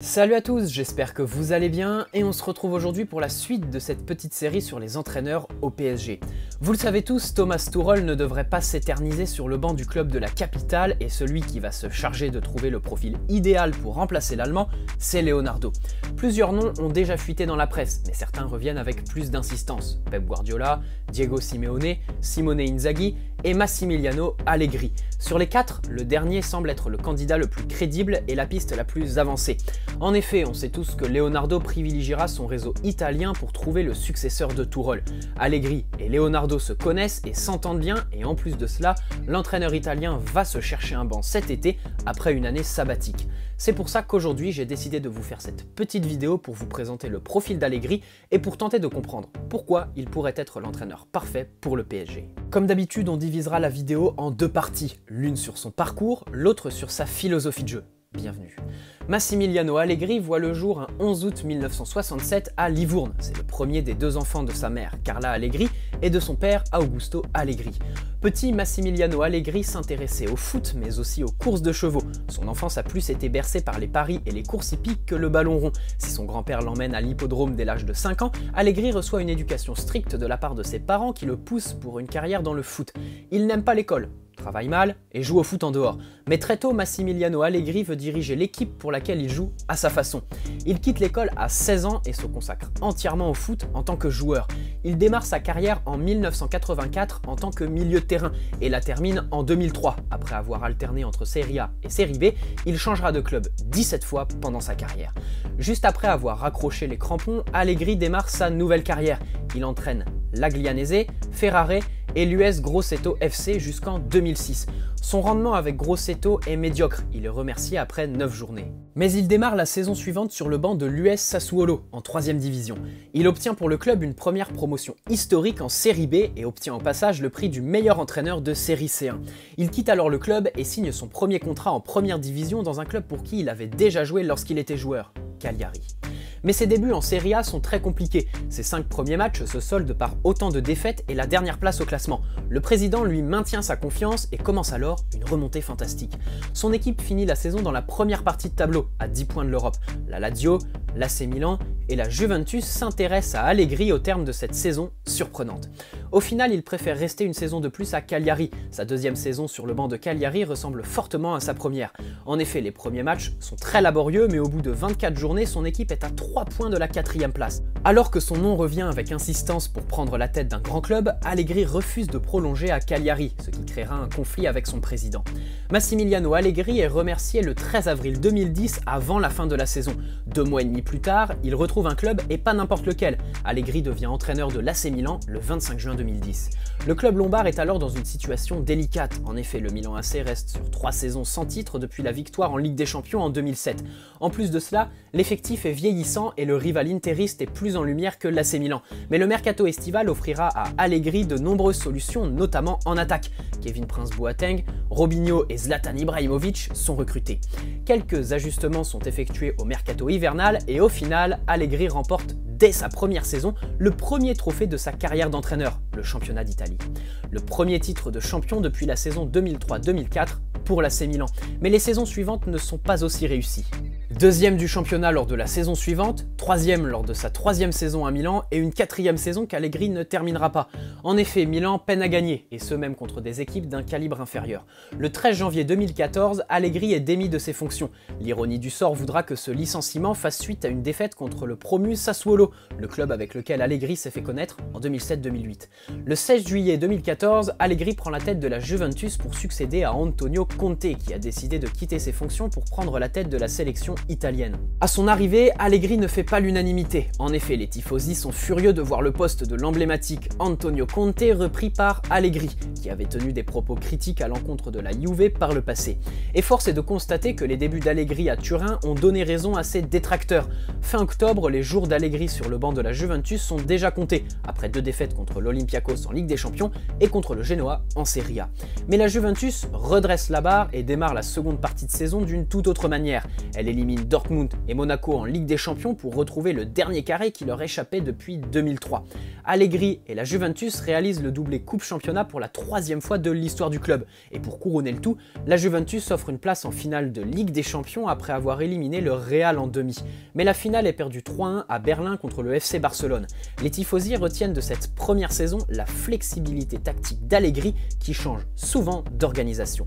Salut à tous, j'espère que vous allez bien et on se retrouve aujourd'hui pour la suite de cette petite série sur les entraîneurs au PSG. Vous le savez tous, Thomas Tuchel ne devrait pas s'éterniser sur le banc du club de la capitale et celui qui va se charger de trouver le profil idéal pour remplacer l'Allemand, c'est Leonardo. Plusieurs noms ont déjà fuité dans la presse, mais certains reviennent avec plus d'insistance. Pep Guardiola, Diego Simeone, Simone Inzaghi et Massimiliano Allegri. Sur les quatre, le dernier semble être le candidat le plus crédible et la piste la plus avancée. En effet, on sait tous que Leonardo privilégiera son réseau italien pour trouver le successeur de Tuchel. Allegri et Leonardo se connaissent et s'entendent bien, et en plus de cela, l'entraîneur italien va se chercher un banc cet été après une année sabbatique. C'est pour ça qu'aujourd'hui j'ai décidé de vous faire cette petite vidéo pour vous présenter le profil d'Allegri et pour tenter de comprendre pourquoi il pourrait être l'entraîneur parfait pour le PSG. Comme d'habitude, on divisera la vidéo en deux parties, l'une sur son parcours, l'autre sur sa philosophie de jeu. Bienvenue. Massimiliano Allegri voit le jour un 11 août 1967 à Livourne. C'est le premier des deux enfants de sa mère, Carla Allegri, et de son père, Augusto Allegri. Petit, Massimiliano Allegri s'intéressait au foot, mais aussi aux courses de chevaux. Son enfance a plus été bercée par les paris et les courses hippiques que le ballon rond. Si son grand-père l'emmène à l'hippodrome dès l'âge de 5 ans, Allegri reçoit une éducation stricte de la part de ses parents qui le poussent pour une carrière dans le foot. Il n'aime pas l'école, travaille mal et joue au foot en dehors. Mais très tôt, Massimiliano Allegri veut diriger l'équipe pour laquelle il joue à sa façon. Il quitte l'école à 16 ans et se consacre entièrement au foot en tant que joueur. Il démarre sa carrière en 1984 en tant que milieu de terrain et la termine en 2003. Après avoir alterné entre Serie A et Serie B, il changera de club 17 fois pendant sa carrière. Juste après avoir raccroché les crampons, Allegri démarre sa nouvelle carrière. Il entraîne l'Aglianese, Ferrare et l'US Grosseto FC jusqu'en 2006. Son rendement avec Grosseto est médiocre, il est remercié après 9 journées. Mais il démarre la saison suivante sur le banc de l'US Sassuolo, en 3e division. Il obtient pour le club une première promotion historique en Série B et obtient au passage le prix du meilleur entraîneur de Série C1. Il quitte alors le club et signe son premier contrat en première division dans un club pour qui il avait déjà joué lorsqu'il était joueur, Cagliari. Mais ses débuts en Serie A sont très compliqués. Ses 5 premiers matchs se soldent par autant de défaites et la dernière place au classement. Le président lui maintient sa confiance et commence alors une remontée fantastique. Son équipe finit la saison dans la première partie de tableau, à 10 points de l'Europe. La Lazio, l'AC Milan et la Juventus s'intéressent à Allegri au terme de cette saison surprenante. Au final, il préfère rester une saison de plus à Cagliari. Sa deuxième saison sur le banc de Cagliari ressemble fortement à sa première. En effet, les premiers matchs sont très laborieux, mais au bout de 24 journées, son équipe est à 3 points de la 4e place. Alors que son nom revient avec insistance pour prendre la tête d'un grand club, Allegri refuse de prolonger à Cagliari, ce qui créera un conflit avec son président. Massimiliano Allegri est remercié le 13 avril 2010 avant la fin de la saison. 2 mois et demi plus tard, il retrouve un club et pas n'importe lequel. Allegri devient entraîneur de l'AC Milan le 25 juin 2010. Le club lombard est alors dans une situation délicate. En effet, le Milan AC reste sur 3 saisons sans titre depuis la victoire en Ligue des Champions en 2007. En plus de cela, l'effectif est vieillissant et le rival interiste est plus en lumière que l'AC Milan. Mais le mercato estival offrira à Allegri de nombreuses solutions, notamment en attaque. Kevin Prince-Boateng, Robinho et Zlatan Ibrahimovic sont recrutés. Quelques ajustements sont effectués au mercato hivernal et au final, Allegri remporte dès sa première saison le premier trophée de sa carrière d'entraîneur, le championnat d'Italie. Le premier titre de champion depuis la saison 2003-2004 pour l'AC Milan, mais les saisons suivantes ne sont pas aussi réussies. Deuxième du championnat lors de la saison suivante, troisième lors de sa 3e saison à Milan et une 4e saison qu'Allegri ne terminera pas. En effet, Milan peine à gagner, et ce même contre des équipes d'un calibre inférieur. Le 13 janvier 2014, Allegri est démis de ses fonctions. L'ironie du sort voudra que ce licenciement fasse suite à une défaite contre le promu Sassuolo, le club avec lequel Allegri s'est fait connaître en 2007-2008. Le 16 juillet 2014, Allegri prend la tête de la Juventus pour succéder à Antonio Conte, qui a décidé de quitter ses fonctions pour prendre la tête de la sélection italienne. À son arrivée, Allegri ne fait pas l'unanimité. En effet, les tifosi sont furieux de voir le poste de l'emblématique Antonio Conte repris par Allegri, qui avait tenu des propos critiques à l'encontre de la Juve par le passé. Et force est de constater que les débuts d'Allegri à Turin ont donné raison à ses détracteurs. Fin octobre, les jours d'Allegri sur le banc de la Juventus sont déjà comptés, après 2 défaites contre l'Olympiakos en Ligue des Champions et contre le Genoa en Serie A. Mais la Juventus redresse la barre et démarre la seconde partie de saison d'une toute autre manière. Elle élimine éliminent Dortmund et Monaco en Ligue des Champions pour retrouver le dernier carré qui leur échappait depuis 2003. Allegri et la Juventus réalisent le doublé Coupe-Championnat pour la 3e fois de l'histoire du club. Et pour couronner le tout, la Juventus offre une place en finale de Ligue des Champions après avoir éliminé le Real en demi. Mais la finale est perdue 3-1 à Berlin contre le FC Barcelone. Les tifosi retiennent de cette première saison la flexibilité tactique d'Allegri qui change souvent d'organisation.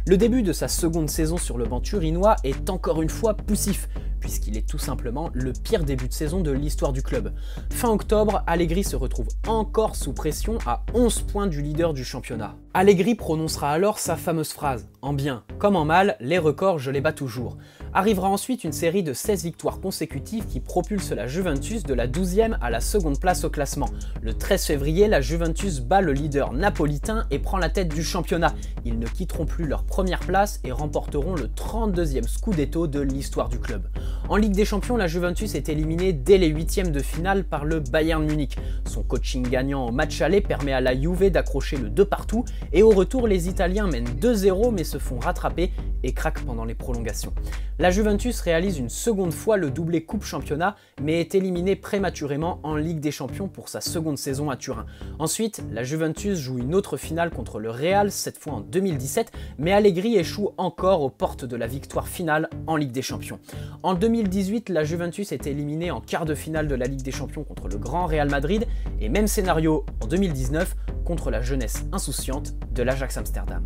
Le début de sa seconde saison sur le banc turinois est encore une fois poussif, puisqu'il est tout simplement le pire début de saison de l'histoire du club. Fin octobre, Allegri se retrouve encore sous pression à 11 points du leader du championnat. Allegri prononcera alors sa fameuse phrase « En bien comme en mal, les records je les bats toujours ». Arrivera ensuite une série de 16 victoires consécutives qui propulse la Juventus de la 12e à la seconde place au classement. Le 13 février, la Juventus bat le leader napolitain et prend la tête du championnat. Ils ne quitteront plus leur première place et remporteront le 32e Scudetto de l'histoire du club. En Ligue des Champions, la Juventus est éliminée dès les 8e de finale par le Bayern Munich. Son coaching gagnant au match aller permet à la Juve d'accrocher le 2-partout et au retour, les Italiens mènent 2-0 mais se font rattraper et craquent pendant les prolongations. La Juventus réalise une seconde fois le doublé Coupe-Championnat mais est éliminée prématurément en Ligue des Champions pour sa seconde saison à Turin. Ensuite, la Juventus joue une autre finale contre le Real, cette fois en 2017, mais Allegri échoue encore aux portes de la victoire finale en Ligue des Champions. En 2018, la Juventus est éliminée en quart de finale de la Ligue des Champions contre le grand Real Madrid et même scénario en 2019 contre la jeunesse insouciante de l'Ajax Amsterdam.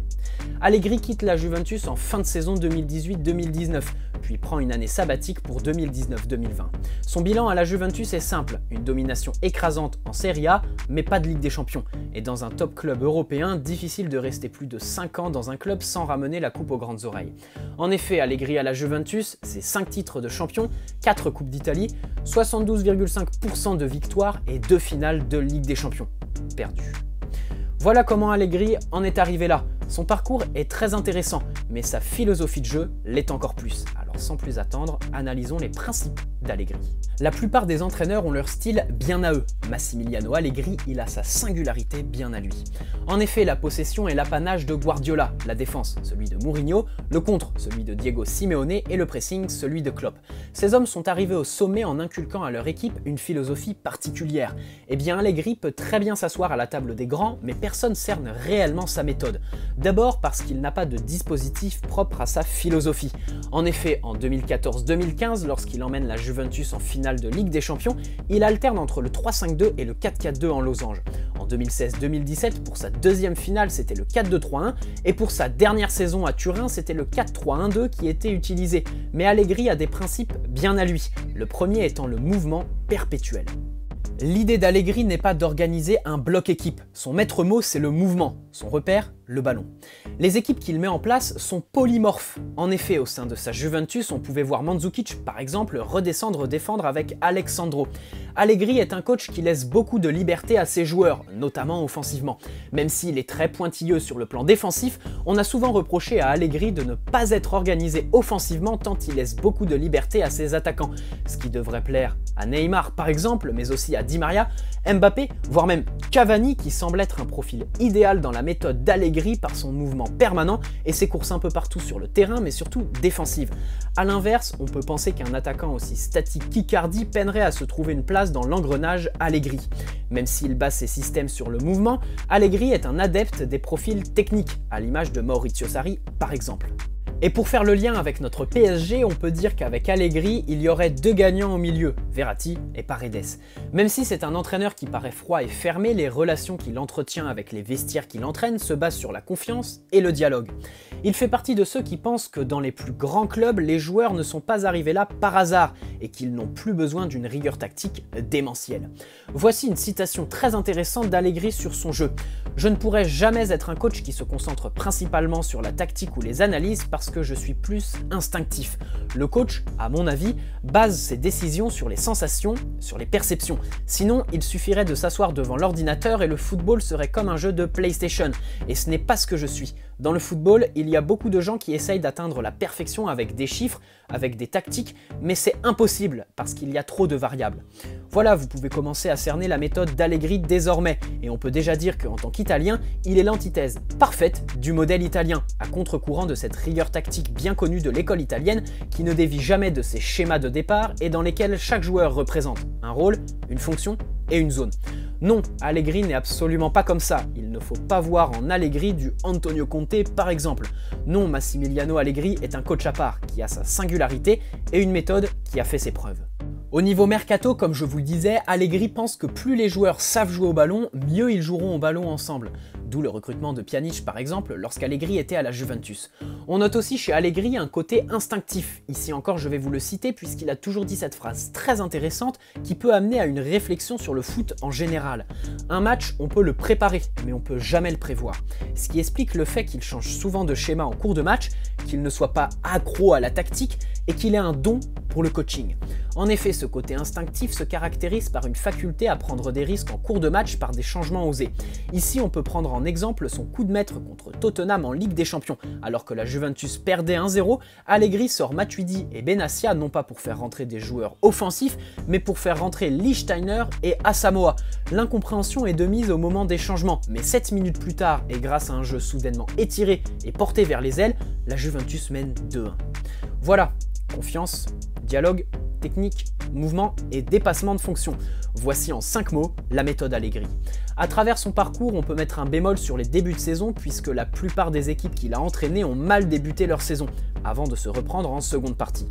Allegri quitte la Juventus en fin de saison 2018-2019, puis prend une année sabbatique pour 2019-2020. Son bilan à la Juventus est simple, une domination écrasante en Serie A, mais pas de Ligue des Champions. Et dans un top club européen, difficile de rester plus de 5 ans dans un club sans ramener la coupe aux grandes oreilles. En effet, Allegri à la Juventus, c'est 5 titres de champion, 4 coupes d'Italie, 72,5% de victoires et 2 finales de Ligue des Champions. Perdues. Voilà comment Allegri en est arrivé là. Son parcours est très intéressant, mais sa philosophie de jeu l'est encore plus. Alors sans plus attendre, analysons les principes d'Allegri. La plupart des entraîneurs ont leur style bien à eux. Massimiliano Allegri, il a sa singularité bien à lui. En effet, la possession est l'apanage de Guardiola, la défense, celui de Mourinho, le contre, celui de Diego Simeone et le pressing, celui de Klopp. Ces hommes sont arrivés au sommet en inculquant à leur équipe une philosophie particulière. Eh bien, Allegri peut très bien s'asseoir à la table des grands, mais personne cerne réellement sa méthode. D'abord parce qu'il n'a pas de dispositif propre à sa philosophie. En effet, en 2014-2015, lorsqu'il emmène la Juventus en finale de Ligue des Champions, il alterne entre le 3-5-2 et le 4-4-2 en losange. En 2016-2017, pour sa deuxième finale, c'était le 4-2-3-1, et pour sa dernière saison à Turin, c'était le 4-3-1-2 qui était utilisé. Mais Allegri a des principes bien à lui, le premier étant le mouvement perpétuel. L'idée d'Allegri n'est pas d'organiser un bloc équipe, son maître mot c'est le mouvement, son repère, le ballon. Les équipes qu'il met en place sont polymorphes. En effet, au sein de sa Juventus, on pouvait voir Mandzukic, par exemple, redescendre défendre avec Alexandro. Allegri est un coach qui laisse beaucoup de liberté à ses joueurs, notamment offensivement. Même s'il est très pointilleux sur le plan défensif, on a souvent reproché à Allegri de ne pas être organisé offensivement tant il laisse beaucoup de liberté à ses attaquants, ce qui devrait plaire à Neymar par exemple, mais aussi à Di Maria, Mbappé, voire même Cavani qui semble être un profil idéal dans la méthode d'Allegri par son mouvement permanent et ses courses un peu partout sur le terrain mais surtout défensives. A l'inverse, on peut penser qu'un attaquant aussi statique qu'Icardi peinerait à se trouver une place dans l'engrenage Allegri. Même s'il base ses systèmes sur le mouvement, Allegri est un adepte des profils techniques, à l'image de Maurizio Sarri par exemple. Et pour faire le lien avec notre PSG, on peut dire qu'avec Allegri, il y aurait deux gagnants au milieu, Verratti et Paredes. Même si c'est un entraîneur qui paraît froid et fermé, les relations qu'il entretient avec les vestiaires qu'il entraîne se basent sur la confiance et le dialogue. Il fait partie de ceux qui pensent que dans les plus grands clubs, les joueurs ne sont pas arrivés là par hasard et qu'ils n'ont plus besoin d'une rigueur tactique démentielle. Voici une citation très intéressante d'Allegri sur son jeu. « Je ne pourrais jamais être un coach qui se concentre principalement sur la tactique ou les analyses parce que je suis plus instinctif. Le coach, à mon avis, base ses décisions sur les sensations, sur les perceptions. Sinon, il suffirait de s'asseoir devant l'ordinateur et le football serait comme un jeu de PlayStation. Et ce n'est pas ce que je suis. Dans le football, il y a beaucoup de gens qui essayent d'atteindre la perfection avec des chiffres, avec des tactiques, mais c'est impossible parce qu'il y a trop de variables. Voilà, vous pouvez commencer à cerner la méthode d'Allegri désormais, et on peut déjà dire qu'en tant qu'Italien, il est l'antithèse parfaite du modèle italien, à contre-courant de cette rigueur tactique bien connue de l'école italienne qui ne dévie jamais de ses schémas de départ et dans lesquels chaque joueur représente un rôle, une fonction et une zone. Non, Allegri n'est absolument pas comme ça, il ne faut pas voir en Allegri du Antonio Conte par exemple. Non, Massimiliano Allegri est un coach à part, qui a sa singularité et une méthode qui a fait ses preuves. Au niveau mercato, comme je vous le disais, Allegri pense que plus les joueurs savent jouer au ballon, mieux ils joueront au ballon ensemble. D'où le recrutement de Pjanic par exemple, lorsqu'Allegri était à la Juventus. On note aussi chez Allegri un côté instinctif. Ici encore je vais vous le citer puisqu'il a toujours dit cette phrase très intéressante qui peut amener à une réflexion sur le foot en général. Un match, on peut le préparer, mais on peut jamais le prévoir. Ce qui explique le fait qu'il change souvent de schéma en cours de match, qu'il ne soit pas accro à la tactique et qu'il ait un don pour le coaching. En effet, ce côté instinctif se caractérise par une faculté à prendre des risques en cours de match par des changements osés. Ici, on peut prendre en exemple son coup de maître contre Tottenham en Ligue des Champions. Alors que la Juventus perdait 1-0, Allegri sort Matuidi et Benassia non pas pour faire rentrer des joueurs offensifs, mais pour faire rentrer Lichtsteiner et Asamoah. L'incompréhension est de mise au moment des changements, mais 7 minutes plus tard, et grâce à un jeu soudainement étiré et porté vers les ailes, la Juventus mène 2-1. Voilà, confiance, dialogue, technique, mouvement et dépassement de fonction. Voici en 5 mots la méthode Allegri. À travers son parcours, on peut mettre un bémol sur les débuts de saison puisque la plupart des équipes qu'il a entraînées ont mal débuté leur saison, avant de se reprendre en seconde partie.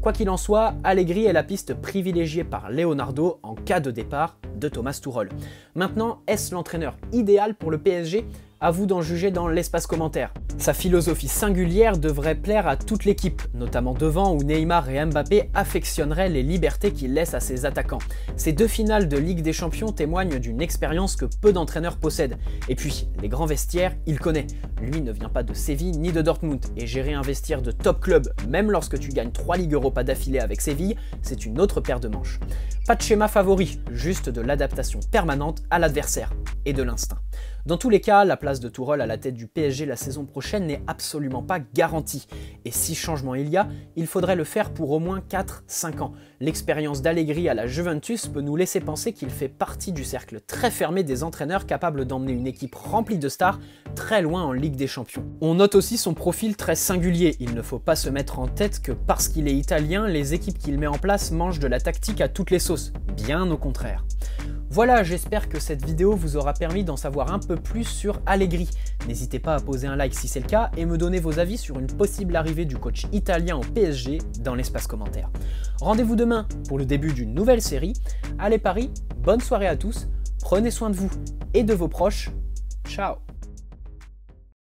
Quoi qu'il en soit, Allegri est la piste privilégiée par Leonardo en cas de départ de Thomas Tuchel. Maintenant, est-ce l'entraîneur idéal pour le PSG ? À vous d'en juger dans l'espace commentaire. Sa philosophie singulière devrait plaire à toute l'équipe, notamment devant où Neymar et Mbappé affectionneraient les libertés qu'il laisse à ses attaquants. Ces 2 finales de Ligue des Champions témoignent d'une expérience que peu d'entraîneurs possèdent. Et puis, les grands vestiaires, il connaît. Lui ne vient pas de Séville ni de Dortmund, et gérer un vestiaire de top club, même lorsque tu gagnes 3 Ligues Europa d'affilée avec Séville, c'est une autre paire de manches. Pas de schéma favori, juste de l'adaptation permanente à l'adversaire, et de l'instinct. Dans tous les cas, la place de Tuchel à la tête du PSG la saison prochaine n'est absolument pas garantie. Et si changement il y a, il faudrait le faire pour au moins 4-5 ans. L'expérience d'Allegri à la Juventus peut nous laisser penser qu'il fait partie du cercle très fermé des entraîneurs capables d'emmener une équipe remplie de stars très loin en Ligue des Champions. On note aussi son profil très singulier. Il ne faut pas se mettre en tête que parce qu'il est italien, les équipes qu'il met en place mangent de la tactique à toutes les sauces. Bien au contraire. Voilà, j'espère que cette vidéo vous aura permis d'en savoir un peu plus sur Allegri. N'hésitez pas à poser un like si c'est le cas et me donner vos avis sur une possible arrivée du coach italien au PSG dans l'espace commentaire. Rendez-vous demain pour le début d'une nouvelle série. Allez Paris, bonne soirée à tous, prenez soin de vous et de vos proches. Ciao.